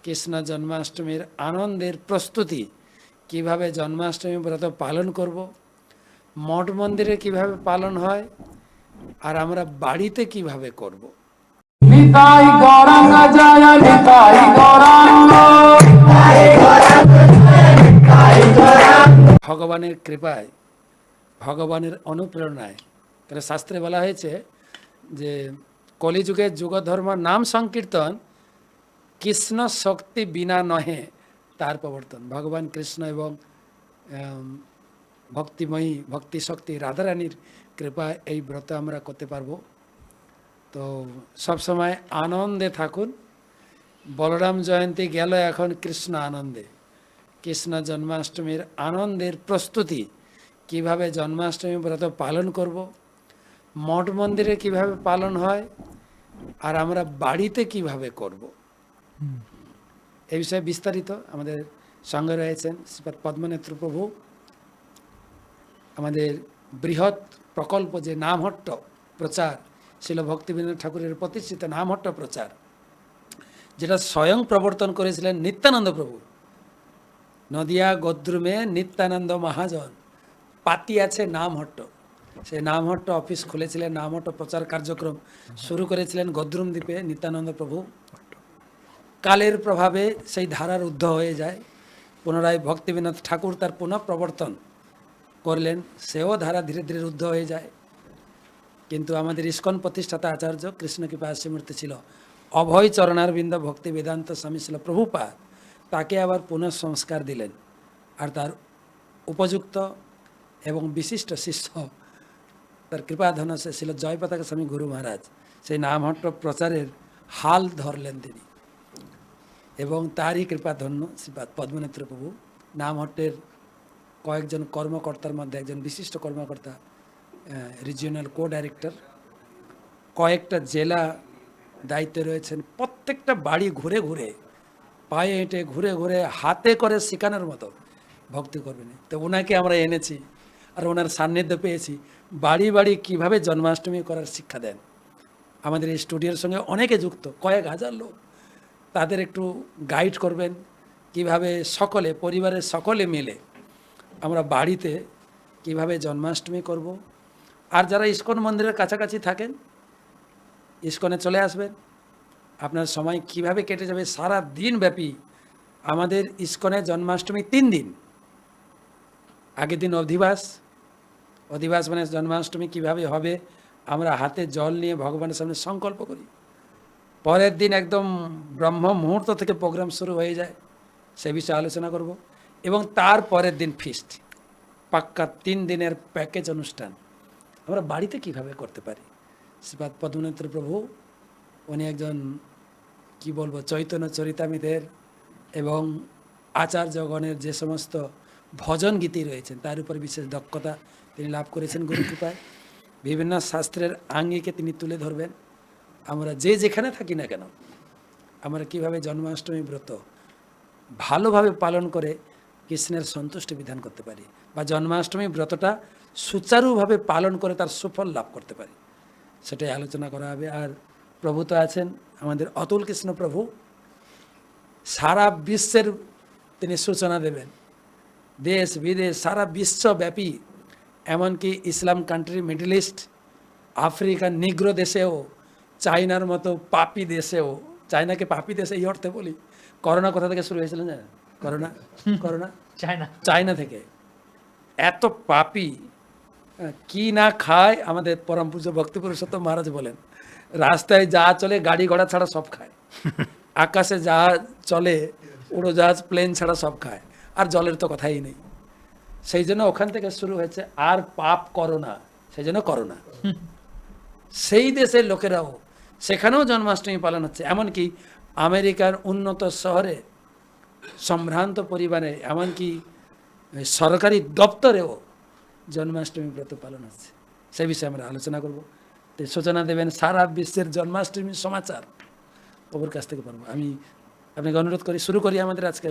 কৃষ্ণ জন্মাষ্টমীর আনন্দের প্রস্তুতি, কিভাবে জন্মাষ্টমী ব্রত পালন করব, মঠ মন্দিরে কিভাবে পালন হয়, আর আমরা বাড়িতে কিভাবে করব। নিতাই গৌরাঙ্গ জয় নিতাই গৌরাঙ্গ। ভগবানের কৃপায়, ভগবানের অনুপ্রেরণায়, তাহলে শাস্ত্রে বলা হয়েছে যে কলিযুগের যুগধর্ম নাম সংকীর্তন, কৃষ্ণ শক্তি বিনা নহে তার প্রবর্তন। ভগবান কৃষ্ণ এবং ভক্তিময়ী ভক্তি শক্তি রাধারানীর কৃপায় এই ব্রত আমরা করতে পারবো। তো সবসময় আনন্দে থাকুন। বলরাম জয়ন্তী গেল, এখন কৃষ্ণ আনন্দে। কৃষ্ণ জন্মাষ্টমীর আনন্দের প্রস্তুতি, কিভাবে জন্মাষ্টমী ব্রত পালন করব, মঠ মন্দিরে কিভাবে পালন হয়, আর আমরা বাড়িতে কিভাবে করব, এই বিষয়ে বিস্তারিত আমাদের সঙ্গে রয়েছেন শ্রীপাদ পদ্মনেত্র প্রভু। আমাদের বৃহৎ প্রকল্প যে নামহট্ট প্রচার, শিল ভক্তিবিনোদ ঠাকুরের প্রতিষ্ঠিত নামহট্ট প্রচার, যেটা স্বয়ং প্রবর্তন করেছিলেন নিত্যানন্দ প্রভু। নদিয়া গদ্রুমে নিত্যানন্দ মহাজন পাতি আছে নামহট্ট, সেই নামহট্ট অফিস খুলেছিলেন, নামহট্ট প্রচার কার্যক্রম শুরু করেছিলেন গদ্রুম দ্বীপে নিত্যানন্দ প্রভু। কালের প্রভাবে সেই ধারার ঊর্ধ্ব হয়ে যায়, পুনরায় ভক্তিবিনোদ ঠাকুর তার পুনঃ প্রবর্তন করলেন, সেও ধারা ধীরে ধীরে ঊর্ধ্ব হয়ে যায়। কিন্তু আমাদের ইস্কন প্রতিষ্ঠাতা আচার্য কৃষ্ণকৃপা আশ্রমূর্তি ছিল অভয় চরণারবিন্দ ভক্তি বেদান্ত স্বামী ছিল প্রভুপাদ, তাকে আবার পুনঃ সংস্কার দিলেন। আর তার উপযুক্ত এবং বিশিষ্ট শিষ্য, তার কৃপাধন সে ছিল জয়পতাকা স্বামী গুরু মহারাজ, সেই নামহট্ট প্রচারের হাল ধরলেন তিনি, এবং তারই কৃপাধন্য শ্রীপাদ পদ্মনেত্র প্রভু। নামহট্টের কয়েকজন কর্মকর্তার মধ্যে একজন বিশিষ্ট কর্মকর্তা, রিজিওনাল কো ডাইরেক্টর, কয়েকটা জেলা দায়িত্বে রয়েছেন। প্রত্যেকটা বাড়ি ঘুরে ঘুরে, পায়ে হেঁটে ঘুরে ঘুরে, হাতে করে শেখানোর মতো ভক্তি করবেন। তো ওনাকে আমরা এনেছি, আর ওনার সান্নিধ্য পেয়েছি। বাড়ি বাড়ি কীভাবে জন্মাষ্টমী করার শিক্ষা দেন। আমাদের এই স্টুডিওর সঙ্গে অনেকে যুক্ত, কয়েক হাজার লোক, তাদের একটু গাইড করবেন কিভাবে সকলে, পরিবারের সকলে মিলে আমরা বাড়িতে কিভাবে জন্মাষ্টমী করব। আর যারা ইস্কন মন্দিরের কাছাকাছি থাকেন, ইস্কনে চলে আসবেন। আপনার সময় কিভাবে কেটে যাবে, সারা দিন ব্যাপী আমাদের ইস্কনে জন্মাষ্টমী 3 দিন। আগের দিন অধিবাস, অধিবাস মানে জন্মাষ্টমী কিভাবে হবে আমরা হাতে জল নিয়ে ভগবানের সামনে সংকল্প করি। পরের দিন একদম ব্রহ্ম মুহূর্ত থেকে প্রোগ্রাম শুরু হয়ে যায়, সে বিষয়ে আলোচনা করব। এবং তার পরের দিন ফিস্ট, পাক্কা 3 দিনের প্যাকেজ অনুষ্ঠান আমরা বাড়িতে কিভাবে করতে পারি। শ্রীপাদ পদ্মনেত্র প্রভু উনি একজন কি বলবো চৈতন্য চরিতামিদের এবং আচার্যগণের যে সমস্ত ভজন গীতি রয়েছেন তার উপর বিশেষ দক্ষতা তিনি লাভ করেছেন গুরু কৃপায়। বিভিন্ন শাস্ত্রের আঙ্গিকে তিনি তুলে ধরবেন। আমরা যে যেখানে থাকি না কেন, আমরা কিভাবে জন্মাষ্টমী ব্রত ভালোভাবে পালন করে কৃষ্ণের সন্তুষ্টি বিধান করতে পারি, বা জন্মাষ্টমী ব্রতটা সুচারুভাবে পালন করে তার সুফল লাভ করতে পারি, সেটাই আলোচনা করা হবে। আর প্রভু তো আছেন আমাদের অতুল কৃষ্ণ প্রভু, সারা বিশ্বের তিনি সূচনা দেবেন। দেশ বিদেশ সারা বিশ্বব্যাপী, এমনকি ইসলাম কান্ট্রি, মিডল ইস্ট, আফ্রিকার নিগ্রো দেশেও, চায়নার মতো পাপি দেশেও, চায়নাকে পাপি দেশে এই অর্থে বলি, করোনা কোথা থেকে শুরু হয়েছিল না? করোনা চায়না থেকে। এত পাপি কি না খায়, আমাদের পরম পূজ্য ভক্তি পুরুষোত্তম মহারাজ বলেন, রাস্তায় যা চলে গাড়ি ঘোড়া ছাড়া সব খায়, আকাশে যা চলে উড়োজাহাজ প্লেন ছাড়া সব খায়, আর জলের তো কথাই নেই। সেই জন্য ওখান থেকে শুরু হয়েছে আর পাপ করোনা, সেই জন্য করোনা। সেই দেশের লোকেরাও সেখানেও জন্মাষ্টমী পালন হচ্ছে। এমনকি আমেরিকার উন্নত শহরে, সম্ভ্রান্ত পরিবারে, এমনকি সরকারি দপ্তরেও জন্মাষ্টমী ব্রত পালন হচ্ছে। সেই বিষয়ে আমরা আলোচনা করব। তো সূচনা দেবেন সারা বিশ্বের জন্মাষ্টমীর সমাচার ওর কাছ থেকে পারবো। আমি আপনাকে অনুরোধ করি, শুরু করি আমাদের আজকে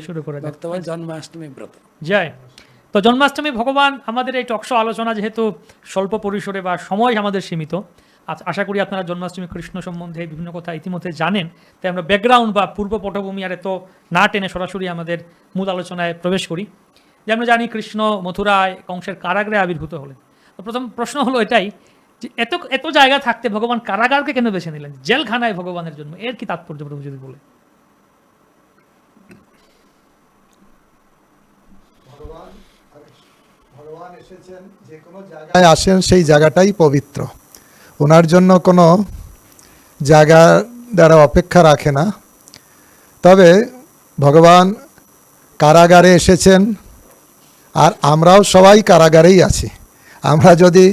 বক্তব্য জন্মাষ্টমী ব্রত। জয়। তো জন্মাষ্টমী ভগবান, আমাদের এই টকশো আলোচনা যেহেতু স্বল্প পরিসরে বা সময় আমাদের সীমিত, আশা করি আপনারা জন্মাষ্টমী কৃষ্ণ সম্বন্ধে বিভিন্ন কথা ইতিমধ্যে জানেন, তাই আমরা ব্যাকগ্রাউন্ড বা পূর্ব পটভূমি আর এত না টেনে সরাসরি আমাদের মূল আলোচনায় প্রবেশ করি। যে আমরা জানি কৃষ্ণ মথুরায় কংসের কারাগারে আবির্ভূত হলেন। তো প্রথম প্রশ্ন হলো এটাই যে এত এত জায়গা থাকতে ভগবান কারাগারকে কেন বেছে নিলেন, জেলখানায় ভগবানের জন্ম, এর কি তাৎপর্য প্রভু যদি বলে? ভগবান এসেছেন যে কোনো জায়গায় আসেন সেই জায়গাটাই পবিত্র, ওনার জন্য কোনো জায়গা দ্বারা অপেক্ষা রাখে না। তবে ভগবান কারাগারে এসেছেন, আর আমরাও সবাই কারাগারেই আছি। আমরা যদি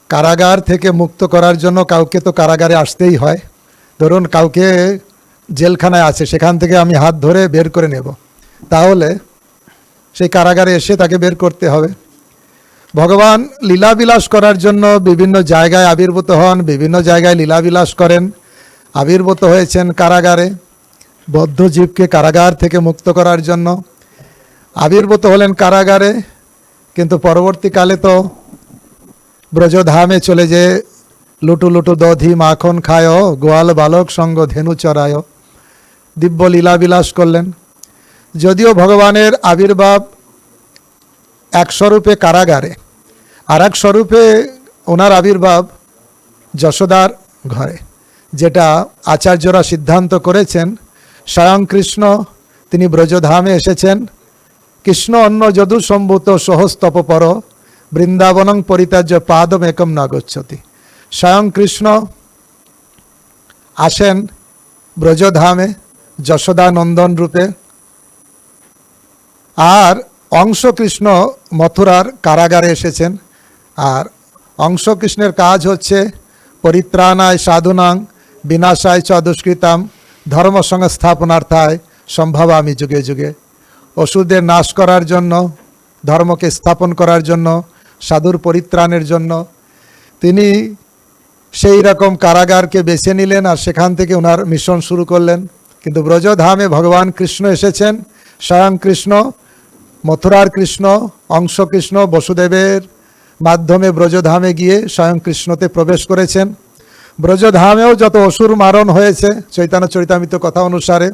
কারাগার থেকে মুক্ত করার জন্য কাউকে তো কারাগারে আসতেই হয়। ধরুন কাউকে জেলখানায় আছে, সেখান থেকে আমি হাত ধরে বের করে নেব, তাহলে সেই কারাগারে এসে তাকে বের করতে হবে। ভগবান লীলাবিলাস করার জন্য বিভিন্ন জায়গায় আবির্ভূত হন, বিভিন্ন জায়গায় লীলাবিলাস করেন। আবির্ভূত হয়েছেন কারাগারে, বদ্ধ জীবকে কারাগার থেকে মুক্ত করার জন্য আবির্ভূত হলেন কারাগারে, কিন্তু পরবর্তীকালে তো ব্রজধামে চলে যে লুটু লুটু দধি মাখন খায়, গোয়াল বালক সঙ্গ ধেনু চড়ায়, দিব্য লীলাবিলাস করলেন। যদিও ভগবানের আবির্ভাব এক স্বরূপে কারাগারে, আর এক স্বরূপে ওনার আবির্ভাব যশোদার ঘরে, যেটা আচার্যরা সিদ্ধান্ত করেছেন স্বয়ং কৃষ্ণ তিনি ব্রজধামে এসেছেন। কৃষ্ণ অন্য যদু সম্ভূত সহস্তপপর বৃন্দাবনং পরিত্যাজ্য পাদম একম ন গচ্ছতি। স্বয়ং কৃষ্ণ আসেন ব্রজধামে যশোদা নন্দন রূপে, আর অংশ কৃষ্ণ মথুরার কারাগারে এসেছেন। আর অংশ কৃষ্ণের কাজ হচ্ছে পরিত্রাণায় সাধুনাং বিনাশায় চ দুষ্কৃতাম ধর্ম সংস্থাপনার্থায় সম্ভবামি যুগে যুগে। অসুরদের নাশ করার জন্য, ধর্মকে স্থাপন করার জন্য, সাধুর পরিত্রাণের জন্য তিনি সেই রকম কারাগারকে বেছে নিলেন, আর সেখান থেকে ওনার মিশন শুরু করলেন। কিন্তু ব্রজধামে ভগবান কৃষ্ণ এসেছেন, স্বয়ং কৃষ্ণ, মথুরার কৃষ্ণ, অংশ কৃষ্ণ বসুদেবের মাধ্যমে ব্রজধামে গিয়ে স্বয়ং কৃষ্ণতে প্রবেশ করেছেন। ব্রজধামেও যত অসুর মারণ হয়েছে চৈতন্য চরিতামৃত কথা অনুসারে,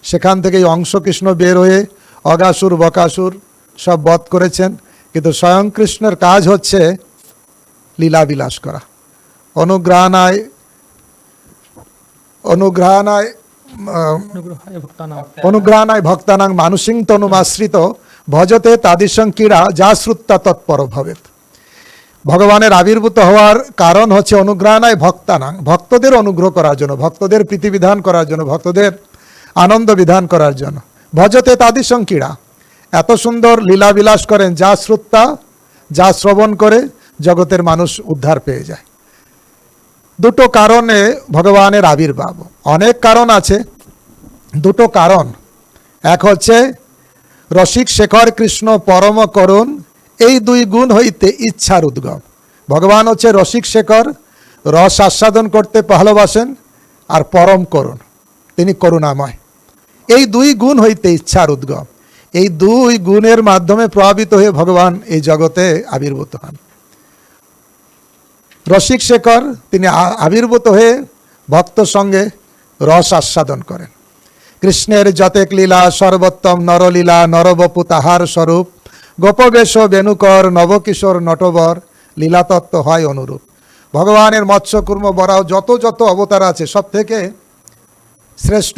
সেখান থেকেই অংশ কৃষ্ণ বের হয়ে অগাসুর বকাসুর সব বধ করেছেন। কিন্তু স্বয়ং কৃষ্ণের কাজ হচ্ছে লীলাবিলাস করা। অনুগ্রহানায় ভক্তানাং মানুষিং তনুমাশ্রিত ভজতে তাদিসং ক্রীড়া যা শ্রুত্তা তৎপর ভবেত। ভগবানের আবির্ভূত হওয়ার কারণ হচ্ছে অনুগ্রহানায় ভক্তানাং, ভক্তদের অনুগ্রহ করার জন্য, ভক্তদের প্রীতিবিধান করার জন্য, ভক্তদের আনন্দ বিধান করার জন্য। ভজতে তাদিসং ক্রীড়া, এত সুন্দর লীলাবিলাস করেন যা শ্রুত্তা, যা শ্রবণ করে জগতের মানুষ উদ্ধার পেয়ে যায়। দুটো কারণে ভগবানের আবির্ভাব, অনেক কারণ আছে, দুটো কারণ। এক হচ্ছে রসিক শেখর কৃষ্ণ পরম করুণ, এই দুই গুণ হইতে ইচ্ছার উদ্গম। ভগবান হচ্ছে রসিক শেখর, রস আস্বাদন করতে ভালোবাসেন, আর পরম করুণ, তিনি করুণাময়। এই দুই গুণ হইতে ইচ্ছার উদ্গম, এই দুই গুণের মাধ্যমে প্রভাবিত হয়ে ভগবান এই জগতে আবির্ভূত হন। রসিক শেখর তিনি আবির্ভূত হয়ে ভক্ত সঙ্গে রস আস্বাদন করেন। কৃষ্ণের যতেক লীলা সর্বোত্তম নরলীলা, নরবপু তাহার স্বরূপ, গোপবেশ বেণুকর নবকিশোর নটবর, লীলাতত্ত্ব হয় অনুরূপ। ভগবানের মৎস্য কুর্ম বরাহ যত যত অবতার আছে, সব থেকে শ্রেষ্ঠ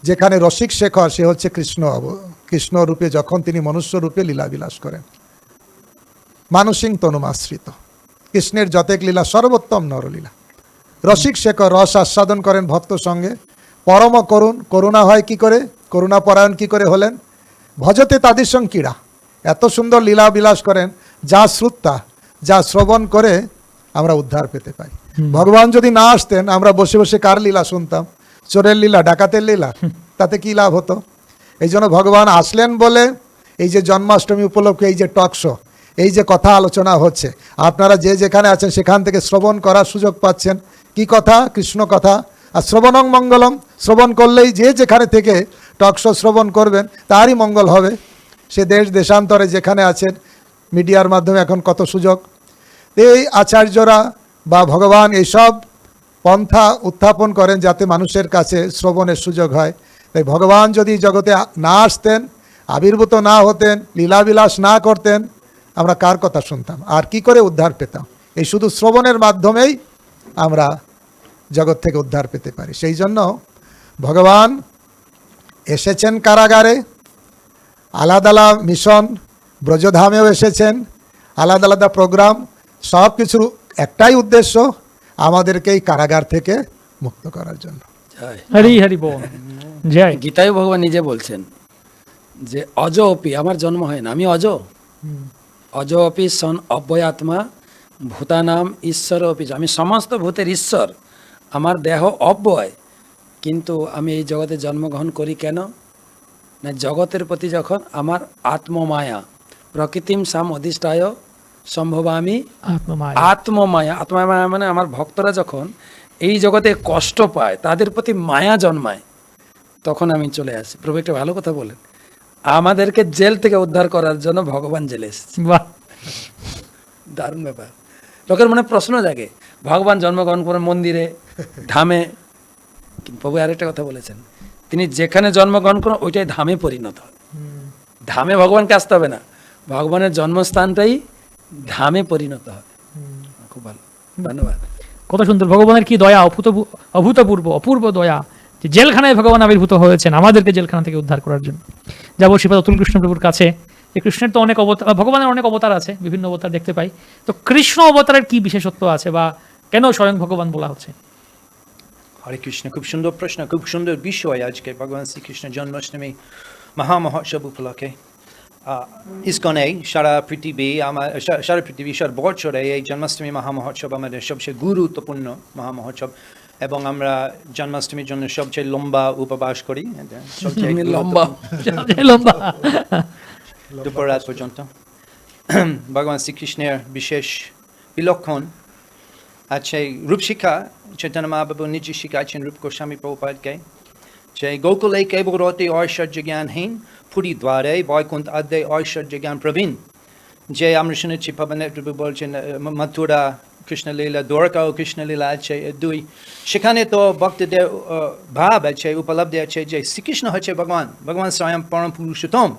যেখানে রসিক শেখর, সে হচ্ছে কৃষ্ণ রূপে যখন তিনি মনুষ্য রূপে লীলাবিলাস করেন। মানুষিং তনুমাশ্রিত, কৃষ্ণের যতেক লীলা সর্বোত্তম নরলীলা। রসিক শেখর রস আস্বাদন করেন ভক্ত সঙ্গে। পরম করুণ, করুণা হয় কি করে, করুণা পরায়ণ কি করে হলেন? ভজতে তাদের সঙ্গ ক্রীড়া, এত সুন্দর লীলা বিলাস করেন যা শ্রুত্তা, যা শ্রবণ করে আমরা উদ্ধার পেতে পাই। ভগবান যদি না আসতেন, আমরা বসে বসে কার লীলা শুনতাম? চোরের লীলা, ডাকাতের লীলা, তাতে কি লাভ হতো? এই জন্য ভগবান আসলেন বলে এই যে জন্মাষ্টমী উপলক্ষে এই যে টক শো, এই যে কথা আলোচনা হচ্ছে, আপনারা যে যেখানে আছেন সেখান থেকে শ্রবণ করার সুযোগ পাচ্ছেন। কি কথা? কৃষ্ণ কথা। আর শ্রবণং মঙ্গলম, শ্রবণ করলেই যে যেখানে থেকে টক শো শ্রবণ করবেন তারই মঙ্গল হবে। সে দেশ দেশান্তরে যেখানে আছেন, মিডিয়ার মাধ্যমে এখন কত সুযোগ। এই আচার্যরা বা ভগবান এইসব পন্থা উত্থাপন করেন যাতে মানুষের কাছে শ্রবণের সুযোগ হয়। তাই ভগবান যদি জগতে না আসতেন, আবির্ভূত না হতেন, লীলাবিলাস না করতেন, আমরা কার কথা শুনতাম আর কি করে উদ্ধার পেতাম? এই শুধু শ্রবণের মাধ্যমেই আমরা জগৎ থেকে উদ্ধার পেতে পারি। সেই জন্য ভগবান এসেছেন কারাগারে, আলাদা আলাদা মিশন, ব্রজধামেও এসেছেন, আলাদা আলাদা প্রোগ্রাম, সব কিছুর একটাই উদ্দেশ্য, আমাদেরকে এই কারাগার থেকে মুক্ত করার জন্য। জয়। হরি হরি বল, জয়। গীতায় ভগবান নিজে বলছেন যে অজ অপি, আমার জন্ম হয় না, আমি অজ। অজ অপি সন অব্যয়াত্মা ভূতানাম ঈশ্বর অপি, আমি সমস্ত ভূতের ঈশ্বর, আমার দেহ অব্যয়, কিন্তু আমি এই জগতে জন্মগ্রহণ করি কেন? না জগতের প্রতি যখন আমার আত্মমায়া, প্রকৃতিম সাম অধিষ্ঠায় সম্ভবামি আত্মমায়া। আত্মমায়া। আত্মমায়া মানে আমার ভক্তরা যখন এই জগতে কষ্ট পায়, তাদের প্রতি মায়া জন্মায়, তখন আমি চলে আসি। প্রভু একটা ভালো কথা বলেন, আমাদেরকে জেল থেকে উদ্ধার করার জন্য ভগবান জেলে এসেছে। বাহ, দারুণ ব্যাপার। লোকের মনে প্রশ্ন জাগে, ভগবান জন্মগ্রহণ করে মন্দিরে, ধামে, কিন্তু প্রভু আরেকটা কথা বলেছেন, তিনি যেখানে জন্মগ্রহণ করেন ওইটাই ধামে পরিণত হয়। ধামে ভগবানকে আসতে হবে না, ভগবানের জন্মস্থানটাই ধামে পরিণত হয়। খুব ভালো, ধন্যবাদ। কত সুন্দর! ভগবানের কি দয়া, অভূতপূর্ব অপূর্ব দয়া, যে জেলখানায় ভগবান আবির্ভূত হয়েছেন আমাদেরকে জেলখানা থেকে উদ্ধার করার জন্য। যাবো শ্রীপাদ অতুল কৃষ্ণ প্রভুর কাছে। যে কৃষ্ণের তো অনেক অবতার, ভগবানের অনেক অবতার আছে, বিভিন্ন অবতার দেখতে পাই, তো কৃষ্ণ অবতারের কি বিশেষত্ব আছে বা কেন স্বয়ং ভগবান বলা হচ্ছে? হরে কৃষ্ণ, খুব সুন্দর প্রশ্ন, খুব সুন্দর বিষয় আজকে ভগবান শ্রীকৃষ্ণের জন্মাষ্টমী মহামহোৎসব উপলক্ষে ইসকনে সারা পৃথিবী, সারা পৃথিবী, সারা বছরে এই জন্মাষ্টমী মহামহোৎসব আমাদের সবচেয়ে গুরুত্বপূর্ণ মহামহোৎসব, এবং আমরা জন্মাষ্টমীর জন্য সবচেয়ে লম্বা উপবাস করি, সবচেয়ে লম্বা লম্বা দুপুর রাত পর্যন্ত। ভগবান শ্রীকৃষ্ণের বিশেষ বিলক্ষণ আছে রূপশিক্ষা। চৈতন্য মহাপ্রভু নিজে শিখাচ্ছেন রূপ গোস্বামী প্রভুপাদকে যে গোকুলে কেবল রতে ঐশ্বর্য জ্ঞানহীন, পুরী দ্বারে বৈকুণ্ঠ আদ্যে ঐশ্বর্য জ্ঞান প্রবীণ। যে আমরা শুনেছি পবনের প্রভু বলছেন মথুরা কৃষ্ণলীলা, দ্বারকা ও কৃষ্ণলীলা আছে দুই, সেখানে তো ভক্তদের ভাব আছে, উপলব্ধি আছে যে শ্রীকৃষ্ণ হচ্ছে ভগবান, ভগবান স্বয়ং পরম পুরুষোত্তম।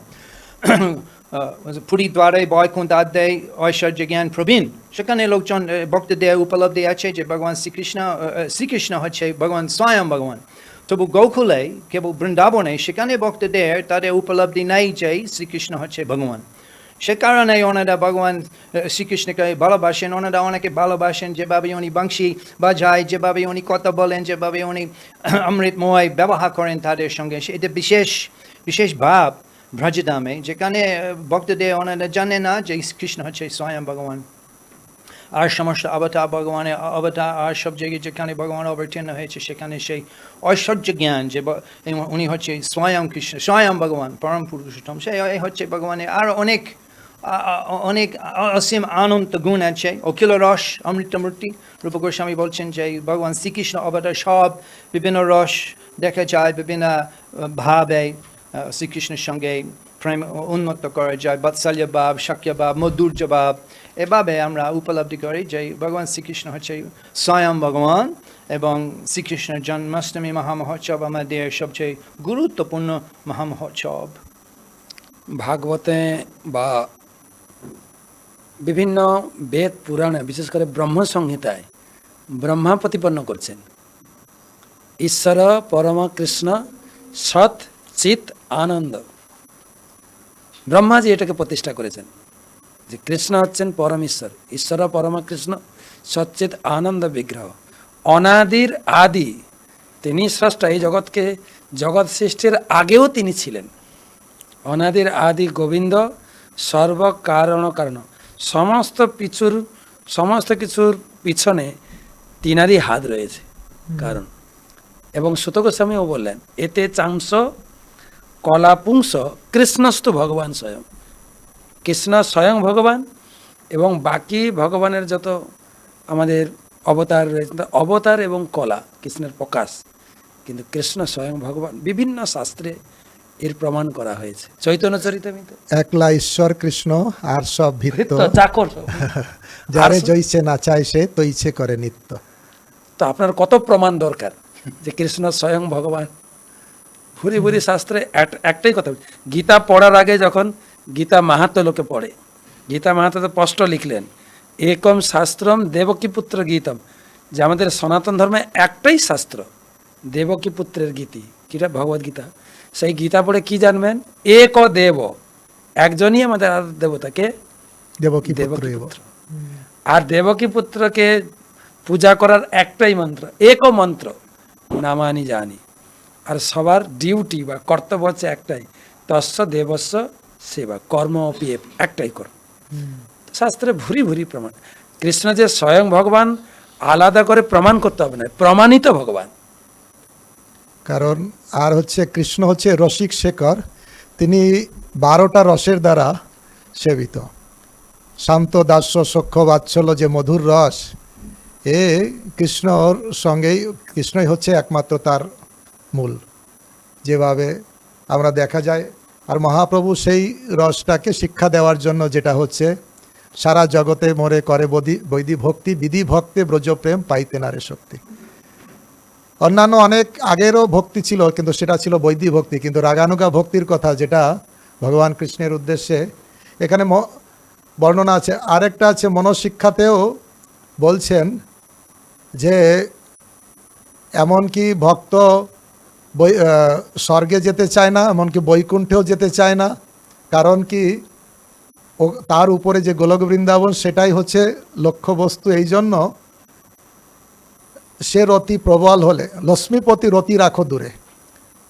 পুরী দ্বারে বৈকুণ্ঠ আদ্যে ঐশ্বর্য জ্ঞান প্রবীণ, সেখানে লোকজন ভক্তদের উপলব্ধি আছে যে ভগবান শ্রীকৃষ্ণ হচ্ছে ভগবান স্বয়ং ভগবান। তবু গোকুলে কেবল বৃন্দাবনে সেখানে ভক্তদের তাদের উপলব্ধি নেই যে শ্রীকৃষ্ণ হচ্ছে ভগবান। সে কারণে ওনারা ভগবান শ্রীকৃষ্ণকে ভালোবাসেন, ওনারা অনেকে ভালোবাসেন যেভাবে উনি বংশী বাজায়, যেভাবে উনি কথা বলেন, যেভাবে উনি অমৃতময় ব্যবহার করেন তাদের সঙ্গে। এটা বিশেষ বিশেষ ভাব ব্রজধামে, যেখানে ভক্তদের ওনারা জানে না যে কৃষ্ণ হচ্ছে স্বয়ং ভগবান। আর সমস্ত অবতার ভগবানের অবতার, আর সব জায়গায় যেখানে ভগবান অবতীর্ণ হয়েছে সেখানে সেই ঐশ্বর্য জ্ঞান যে উনি হচ্ছে স্বয়ং কৃষ্ণ, স্বয়ং ভগবান, পরম পুরুষোত্তম, সেই হচ্ছে ভগবানের। আর অনেক অনেক অসীম আনন্দ গুণ আছে, অখিল রস অমৃতমূর্তি। রূপ গোস্বামী বলছেন যে ভগবান শ্রীকৃষ্ণ অবতার সব বিভিন্ন রস দেখা যায়, বিভিন্ন ভাবে শ্রীকৃষ্ণের সঙ্গে প্রেম উন্নত করা যায়, বাৎসল্য ভাব, শাক্য ভাব, মধুর্য ভাব। এভাবে আমরা উপলব্ধি করি যে ভগবান শ্রীকৃষ্ণ হচ্ছে স্বয়ং ভগবান, এবং শ্রীকৃষ্ণের জন্মাষ্টমী মহামহোৎসব আমাদের সবচেয়ে গুরুত্বপূর্ণ মহামহোৎসব। ভাগবতে বা বিভিন্ন বেদ পুরাণে, বিশেষ করে ব্রহ্ম সংহিতায় ব্রহ্মা প্রতিপন্ন করছেন ঈশ্বর পরম কৃষ্ণ সৎ চিত আনন্দ। ব্রহ্মাজি এটাকে প্রতিষ্ঠা করেছেন যে কৃষ্ণ হচ্ছেন পরম ঈশ্বর, ঈশ্বর পরম কৃষ্ণ সচ্চিত আনন্দ বিগ্রহ, অনাদির আদি, তিনি স্রষ্টা। এই জগৎকে, জগৎ সৃষ্টির আগেও তিনি ছিলেন। অনাদির আদি গোবিন্দ, সর্বকারণ কারণ, সমস্ত কিছুর পিছনে তিনারই হাত রয়েছে কারণ। এবং সুত গোস্বামীও বললেন এতে চাংস কলাপুংস কৃষ্ণস্তু ভগবান স্বয়ং। কৃষ্ণ স্বয়ং ভগবান, এবং বাকি ভগবানের যত আমাদের অবতার রয়েছে, অবতার এবং কলা কৃষ্ণের প্রকাশ, কিন্তু কৃষ্ণ স্বয়ং ভগবান। বিভিন্ন শাস্ত্রে এর প্রমাণ করা হয়েছে চৈতন্য চরিতামৃতে। একলা ঈশ্বর কৃষ্ণ আর সব ভিত্ত, চাকর সব। যারে আর- জইছে না চাই সে তৈছে করে নিত্য। তো আপনার কত প্রমাণ দরকার যে কৃষ্ণ স্বয়ং ভগবান? ভুরি ভুরি শাস্ত্রে একটাই কথা, গীতা পড়ার আগে যখন গীতা মাহাত্ম্য লোকে পড়ে, গীতা মাহাত্ম্য স্পষ্ট লিখলেন একম শাস্ত্রম দেবকীপুত্র গীতম, যে আমাদের সনাতন ধর্মে একটাই শাস্ত্র দেবকীপুত্রের গীতি, কিটা ভগবদ্গীতা। সেই গীতা পড়ে কি জানবেন? এক দেব, একজনই আমাদের আরাধ্য দেবতাকে দেবকী পুত্র এব। দেবকীপুত্র। আর দেবকীপুত্রকে পূজা করার একটাই মন্ত্র, একও মন্ত্র, নামানি জানি। আর সবার ডিউটি বা কর্তব্য হচ্ছে একটাই, তস্য দেবস্য সেবা, কর্ম অপিয়ে একটাই কর্ম। শাস্ত্রে ভুরি ভুরি প্রমাণ। কৃষ্ণ যে স্বয়ং ভগবান আলাদা করে প্রমাণ করতে হবে না, প্রমাণিত ভগবান। কারণ আর হচ্ছে কৃষ্ণ হচ্ছে রসিক শেখর, তিনি 12টা রসের দ্বারা সেবিত। শান্ত দাস্য সখ্য বাৎসল্য যে মধুর রস, এ কৃষ্ণর সঙ্গেই, কৃষ্ণই হচ্ছে একমাত্র তার মূল, যেভাবে আমরা দেখা যায়। আর মহাপ্রভু সেই রসটাকে শিক্ষা দেওয়ার জন্য, যেটা হচ্ছে সারা জগতে মোরে করে বৈদি ভক্তি, বিধি ভক্তে ব্রজপ্রেম পাইতে নারে শক্তি। অন্যান্য অনেক আগেরও ভক্তি ছিল, কিন্তু সেটা ছিল বৈদিক ভক্তি। কিন্তু রাগানুগা ভক্তির কথা, যেটা ভগবান কৃষ্ণের উদ্দেশ্যে এখানে বর্ণনা আছে। আরেকটা আছে মনশিক্ষাতেও বলছেন যে এমনকি ভক্ত স্বর্গে যেতে চায় না, এমনকি বৈকুণ্ঠেও যেতে চায় না। কারণ কি, ও তার উপরে যে গোলক বৃন্দাবন, সেটাই হচ্ছে লক্ষ্যবস্তু। এই জন্য সে রতি প্রবল হলে, লক্ষ্মীপতি রতি রাখো দূরে,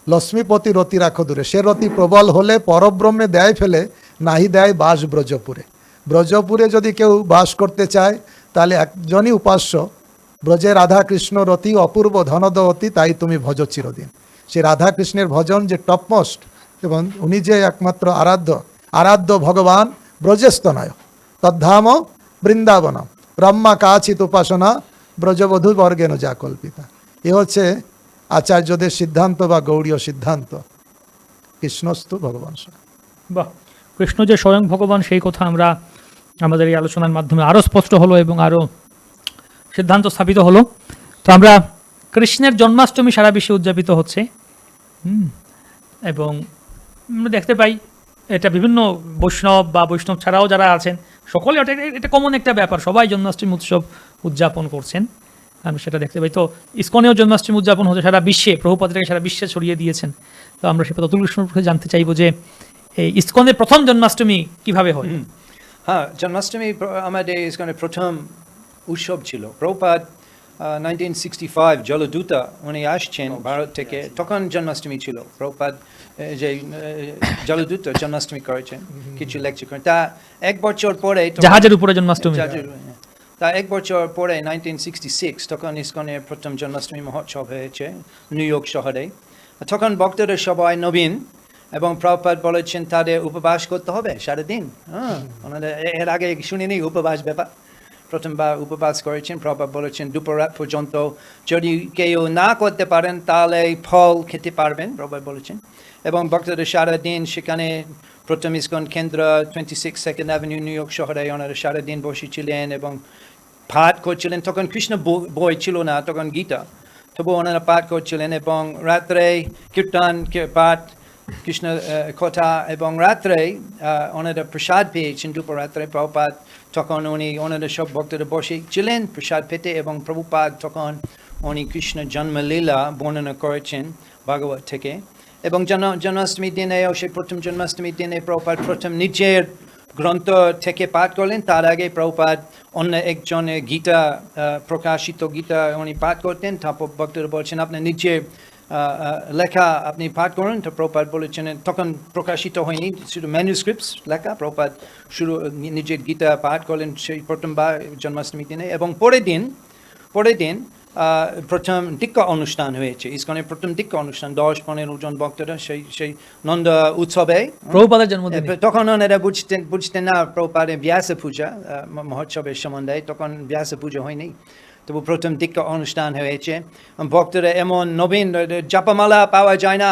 লক্ষ্মীপতি রতি রাখো দূরে, সে রতি প্রবল হলে পরব্রহ্মে দেয় ফেলে, নাহি দেয় বাস ব্রজপুরে। ব্রজপুরে যদি কেউ বাস করতে চায়, তাহলে একজনই উপাস্য, ব্রজে রাধা কৃষ্ণ রতি অপূর্ব ধনদবতী, তাই তুমি ভজ চিরদিন। সে রাধা কৃষ্ণের ভজন যে টপমোস্ট, এবং উনি যে একমাত্র আরাধ্য ভগবান, ব্রজেস্তনয় তদ্ধাম বৃন্দাবনম ব্রহ্মা কাচিত উপাসনা ব্রজবধূ বর্গেন যা কল্পিতা। এ হচ্ছে আচার্যদের সিদ্ধান্ত বা গৌড়ীয় সিদ্ধান্ত, কৃষ্ণস্তু ভগবান। বাহ, কৃষ্ণ যে স্বয়ং ভগবান সেই কথা আমরা আমাদের এই আলোচনার মাধ্যমে আরও স্পষ্ট হলো এবং আরও সিদ্ধান্ত স্থাপিত হলো। তো আমরা কৃষ্ণের জন্মাষ্টমী সারা বিশ্বে উদযাপিত হচ্ছে, এবং আমরা দেখতে পাই এটা বিভিন্ন বৈষ্ণব বা বৈষ্ণব ছাড়াও যারা আছেন সকলে এটা কমন একটা ব্যাপার, সবাই জন্মাষ্টমী উৎসব উদযাপন করছেন, আমরা সেটা দেখতে পাই। তো ইসকনেও জন্মাষ্টমী উদযাপন হচ্ছে সারা বিশ্বে, প্রভুপাদ এটাকে সারা বিশ্বে ছড়িয়ে দিয়েছেন। তো আমরা সেটা অতুল কৃষ্ণকে জানতে চাইবো যে এই ইসকনের প্রথম জন্মাষ্টমী কিভাবে হয়? হ্যাঁ, জন্মাষ্টমী আমাদের ইসকনের প্রথম উৎসব ছিল। প্রভুপাদ 1965 জলদূতা উনি আসছেন ভারত থেকে, তখন জন্মাষ্টমী ছিল। প্রভুপাদ যে জলদূত জন্মাষ্টমী করেছেন, কিছু লেকচার করেন। তা এক বছর পরে জাহাজের উপরে জন্মাষ্টমী। তা এক বছর পরে 1966 তখন ইসকনের প্রথম জন্মাষ্টমী মহোৎসব হয়েছে নিউ ইয়র্ক শহরে। তখন ভক্তদের সবাই নবীন, এবং প্রভুপাদ বলেছেন তাদের উপবাস করতে হবে সারাদিন। ওনাদের এর আগে শুনিনি উপবাস ব্যাপার, প্রথমবার উপবাস করেছেন। প্রভুপাদ বলেছেন দুপুররাত পর্যন্ত যদি কেউ না করতে পারেন তাহলে ফল খেতে পারবেন, প্রভুপাদ বলেছেন। এবং ভক্তদের সারাদিন সেখানে প্রথম ইসকন কেন্দ্র 26 সেকেন্ড অ্যাভিনিউ নিউ ইয়র্ক শহরে ওনারা সারাদিন বসেছিলেন এবং পাঠ করছিলেন। তখন কৃষ্ণ বই ছিল না, তখন গীতা, তবু ওনারা পাঠ করছিলেন। এবং রাত্রে কীর্তন পাঠ, কৃষ্ণ কথা, এবং রাত্রে ওনারা প্রসাদ পেয়েছেন দুপুর রাত্রে। প্রভুপাদ তখন ওনারা সব ভক্তরা বসেছিলেন প্রসাদ পেতে, এবং প্রভুপাদ তখন উনি কৃষ্ণ জন্মলীলা বর্ণনা করেছেন ভাগবত থেকে। এবং জন্মাষ্টমীর দিনেও সেই প্রথম জন্মাষ্টমীর দিনে প্রভুপাদ প্রথম নিজের গ্রন্থ থেকে পাঠ করলেন। তার আগে প্রভুপাদ অন্য একজনের গীতা, প্রকাশিত গীতা উনি পাঠ করতেন। তারপর ভক্তরা বলছেন আপনার নিজের লেখা আপনি পাঠ করুন। তো প্রভুপাদ বলেছেন, তখন প্রকাশিত হয়নি, শুধু ম্যানুস্ক্রিপ্টস লেখা। প্রভুপাদ শুরু নিজের গীতা পাঠ করলেন সেই প্রথমবার জন্মাষ্টমীর দিনে। এবং পরের দিন প্রথম দীক্ষা অনুষ্ঠান হয়েছে, ইসকনের প্রথম দীক্ষা অনুষ্ঠান। 10-15 জন ভক্তরা সেই নন্দ উৎসবে, প্রভুপাদের জন্মদিন। তখন ওনারা বুঝতেন না প্রভুপাদের ব্যাস পূজা মহোৎসবের সম্বন্ধে, তখন ব্যাস পূজা হয়নি। তবু প্রথম দীক্ষা অনুষ্ঠান হয়েছে ভক্তরা এমন নবীন জাপামালা পাওয়া যায় না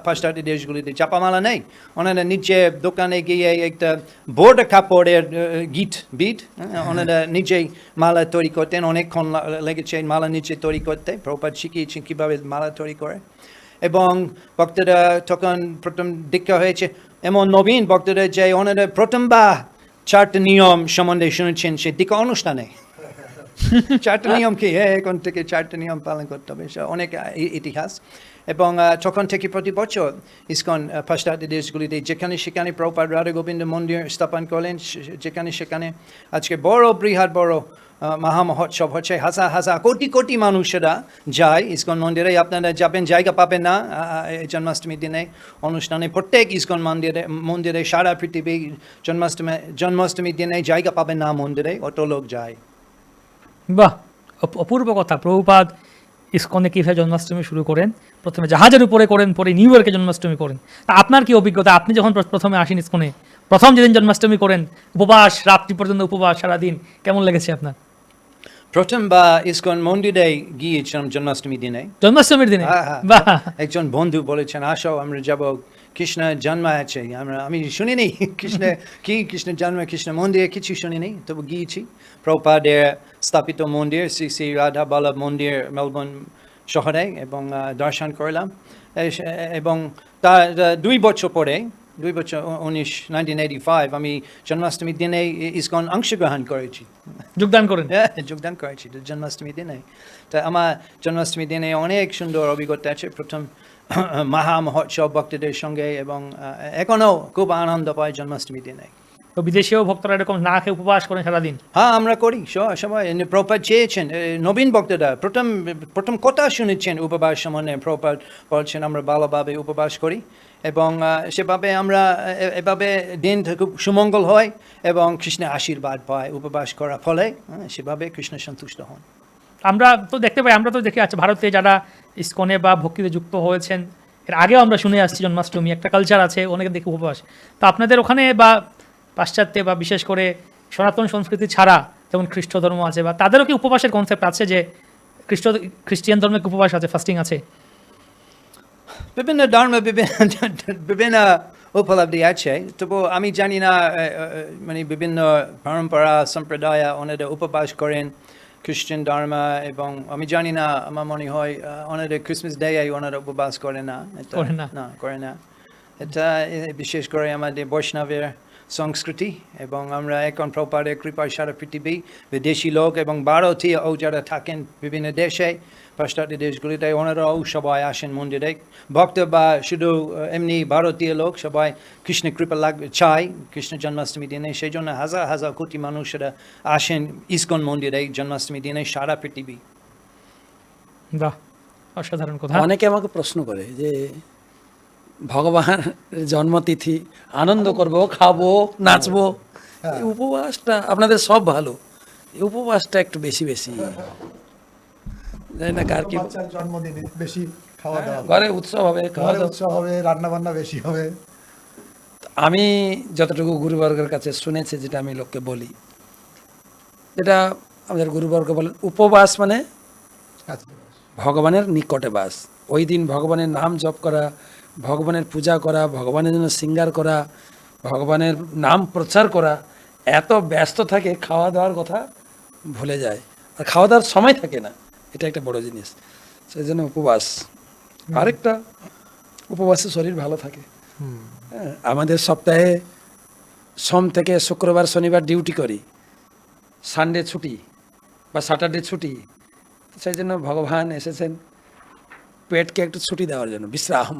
পাশ্চাত্য দেশগুলিতে জাপামালা নেই ওনারা নিচে দোকানে গিয়ে একটা বোর্ড কাপড়ের বিট ওনারা নিজেই মালা তৈরি করতেন অনেকক্ষণ লেগেছে মালা নিচে তৈরি করতে প্রভুপাদ শিখিয়েছেন কীভাবে মালা তৈরি করে এবং ভক্তরা তখন প্রথম দীক্ষা হয়েছে এমন নবীন ভক্তরা যে ওনারা প্রথমবার 4টা নিয়ম সম্বন্ধে শুনেছেন সে দীক্ষা অনুষ্ঠানে 4টা নিয়ম কি এখন থেকে 4টা নিয়ম পালন করতে হবে অনেক ইতিহাস এবং তখন থেকে প্রতি বছর ইসকন পাশ্চাত্য দেশগুলিতে যেখানে সেখানে প্রভুপাদ রাধা গোবিন্দ মন্দির স্থাপন করলেন যেখানে সেখানে আজকে বড় বৃহৎ বড় মহা মহোৎসব হচ্ছে হাজার হাজার কোটি কোটি মানুষেরা যায় ইসকন মন্দিরে আপনারা যাবেন জায়গা পাবেন না জন্মাষ্টমীর দিনে অনুষ্ঠানে প্রত্যেক ইসকন মন্দিরে সারা পৃথিবী জন্মাষ্টমীর দিনে জায়গা পাবেন না মন্দিরে অত লোক যায় বাহ, অপূর্ব কথা। প্রভুপাদ ইসকনে কীভাবে জন্মাষ্টমী শুরু করেন, প্রথমে জাহাজের উপরে করেন, পরে নিউ ইয়র্কে জন্মাষ্টমী করেন। তা আপনার কি অভিজ্ঞতা? আপনি যখন প্রথমে আসেন ইসকনে, প্রথম যেদিন জন্মাষ্টমী করেন, উপবাস, রাত্রি পর্যন্ত উপবাস সারাদিন, কেমন লেগেছে আপনার? প্রথমবার ইসকন মন্দিরে গিয়েছিলাম জন্মাষ্টমীর দিনে জন্মাষ্টমীর দিনে? হ্যাঁ, বাহ, একজন বন্ধু বলেছেন আসো আমরা যাব কৃষ্ণ জন্ম আছে আমি শুনিনি কৃষ্ণ জন্ম কৃষ্ণ মন্দিরে কিছু শুনিনি তবু গিয়েছি প্রভুপাদের স্থাপিত মন্দির শ্রী শ্রী রাধা বল্লভ মন্দির মেলবোর্ন শহরে এবং দর্শন করলাম এবং তার 2 বছর পরে 1985 আমি জন্মাষ্টমীর দিনে ইসকন অংশগ্রহণ করেছি যোগদান করেন? যোগদান করেছি জন্মাষ্টমীর দিনে তা আমার জন্মাষ্টমীর দিনে অনেক সুন্দর অভিজ্ঞতা আছে প্রথম মহা মহোৎসব ভক্তদের সঙ্গে এবং এখনও খুব আনন্দ পায় জন্মাষ্টমীর দিনে। তো বিদেশেও ভক্তরা এরকম না খেয়ে উপবাস করেন সারাদিন? হ্যাঁ আমরা করি সবাই প্রভুপাদ চেয়েছেন নবীন ভক্তরা প্রথম কথা শুনেছেন উপবাস সম্বন্ধে প্রভুপাদ বলছেন আমরা ভালোভাবে উপবাস করি এবং সেভাবে আমরা এভাবে দিন খুব সুমঙ্গল হয় এবং কৃষ্ণের আশীর্বাদ পায় উপবাস করার ফলে সেভাবে কৃষ্ণ সন্তুষ্ট হন। আমরা তো দেখতে পাই, আমরা তো দেখে আছি ভারতে যারা ইসকনে বা ভক্তিতে যুক্ত হয়েছেন এর আগেও আমরা শুনে আসছি জন্মাষ্টমী একটা কালচার আছে, অনেকে দেখে উপবাস। তো আপনাদের ওখানে বা পাশ্চাত্যে বা বিশেষ করে সনাতন সংস্কৃতি ছাড়া যেমন খ্রিস্ট ধর্ম আছে বা তাদেরও কি উপবাসের কনসেপ্ট আছে যে খ্রিস্টিয়ান ধর্মে উপবাস আছে, ফাস্টিং আছে? বিভিন্ন ধর্মে বিভিন্ন উপলব্ধি আছে তবু আমি জানি না মানে বিভিন্ন পরম্পরা সম্প্রদায় ওনারা উপবাস করেন খ্রিস্টান ধর্ম এবং আমি জানি না আমার মনে হয় ওনারা ক্রিসমাস ডে ওনারা উপবাস করে না করে না এটা বিশেষ করে আমাদের বৈষ্ণবের সংস্কৃতি এবং আমরা এখন প্রভুপাদের কৃপায় সারা পৃথিবী বিদেশি লোক এবং ভারতীয় যারা থাকেন বিভিন্ন দেশে পাশ্চাত্য দেশগুলিতে ওনারাও সবাই আসেন মন্দিরে ভক্ত বা শুধু এমনি ভারতীয় লোক সবাই কৃষ্ণ কৃপা চায় কৃষ্ণ জন্মাষ্টমী দিনে সেই জন্য হাজার হাজার কোটি মানুষেরা আসেন ইসকন মন্দিরে জন্মাষ্টমী দিনে সারা পৃথিবী। বাহ, অসাধারণ কথা। অনেকে আমাকে প্রশ্ন করে যে ভগবান জন্মতিথি আনন্দ করব, খাবো, নাচবো, এই উপবাসটা আপনাদের সব ভালো, এই উপবাসটা একটু বেশি জানি না কার কি জন্মদিনে বেশি খাওয়া দাওয়া, ঘরে উৎসব হবে, খাওয়া দাওয়া উৎসব হবে, রান্না বান্না বেশি হবে। আমি যতটুকু গুরুবর্গের কাছে শুনেছি যেটা আমি লোককে বলি, যেটা আমাদের গুরুবর্গ বলেন উপবাস মানে ভগবানের নিকটে বাস। ওই দিন ভগবানের নাম জপ করা, ভগবানের পূজা করা, ভগবানের জন্য শৃঙ্গার করা, ভগবানের নাম প্রচার করা, এত ব্যস্ত থাকে খাওয়া দাওয়ার কথা ভুলে যায়, আর খাওয়া দাওয়ার সময় থাকে না, এটা একটা বড় জিনিস। সেই জন্য উপবাস। আরেকটা উপবাসে শরীর ভালো থাকে। হ্যাঁ, আমাদের সপ্তাহে সোম থেকে শুক্রবার শনিবার ডিউটি করি, সানডে ছুটি বা স্যাটারডে ছুটি, সেই জন্য ভগবান এসেছেন পেটকে একটু ছুটি দেওয়ার জন্য, বিশ্রাম।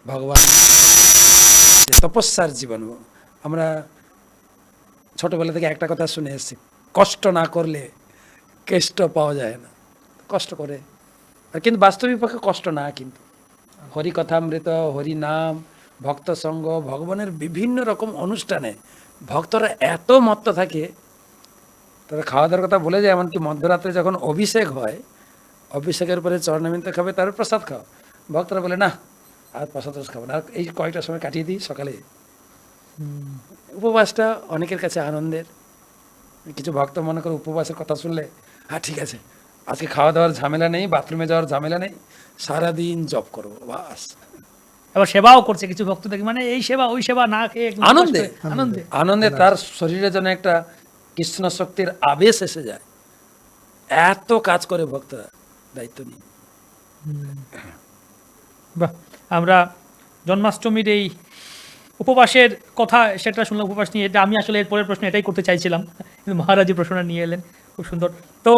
ভগবান তপস্যার জীবন। আমরা ছোটবেলা থেকে একটা কথা শুনে এসেছি, কষ্ট না করলে কেষ্ট পাওয়া যায় না। কষ্ট করে, আর কিন্তু বাস্তবিক পক্ষে কষ্ট না, কিন্তু হরি কথামৃত, হরি নাম, ভক্ত সঙ্গ, ভগবানের বিভিন্ন রকম অনুষ্ঠানে ভক্তরা এত মত্ত থাকে, তারা খাওয়া দাওয়ার কথা বলে যায়। এমনকি মধ্যরাত্রে যখন অভিষেক হয়, অভিষেকের পরে চরণামিন্দ খাবে, তার প্রসাদ খাও, ভক্তরা বলে না আর প্রসাদ খাবো না, আর এই কয়েকটা সময় কাটিয়ে দিই সকালে। উপবাসটা অনেকের কাছে আনন্দের। কিছু ভক্ত মনে করে উপবাসের কথা শুনলে হ্যাঁ ঠিক আছে, আজকে খাওয়া দাওয়ার ঝামেলা নেই, বাথরুমে যাওয়ার ঝামেলা নেই, সারাদিন জব করবো বাস। আবার সেবাও করছে কিছু ভক্ত দেখি, মানে এই সেবা ওই সেবা না খেয়ে একদম আনন্দে আনন্দে আনন্দে তার শরীরে যেন একটা কৃষ্ণ শক্তির আবেশ এসে যায়, এত কাজ করে ভক্তরা, দায়িত্ব নিয়ে। বাহ, আমরা জন্মাষ্টমীর এই উপবাসের কথা সেটা শুনলাম, উপবাস নিয়ে, এটা আমি আসলে এর পরের প্রশ্ন এটাই করতে চাইছিলাম, কিন্তু মহারাজি প্রশ্নটা নিয়ে এলেন, খুব সুন্দর। তো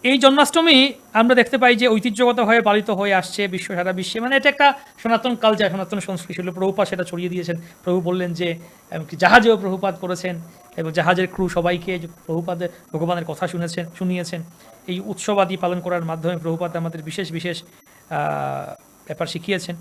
এই জন্মাষ্টমী আমরা দেখতে পাই যে ঐতিহ্যগতভাবে পালিত হয়ে আসছে সারা বিশ্বে, মানে এটা একটা সনাতন কালচার, সনাতন সংস্কৃতি ছিল। প্রভুপাদ সেটা ছড়িয়ে দিয়েছেন। প্রভু বললেন যে এমনকি জাহাজেও প্রভুপাদ করেছেন, এবং জাহাজের ক্রু সবাইকে যে প্রভুপাদের ভগবানের কথা শুনিয়েছেন। এই উৎসব আদি পালন করার মাধ্যমে প্রভুপাদ আমাদের বিশেষ বিশেষ ব্যাপার শিখিয়েছেন।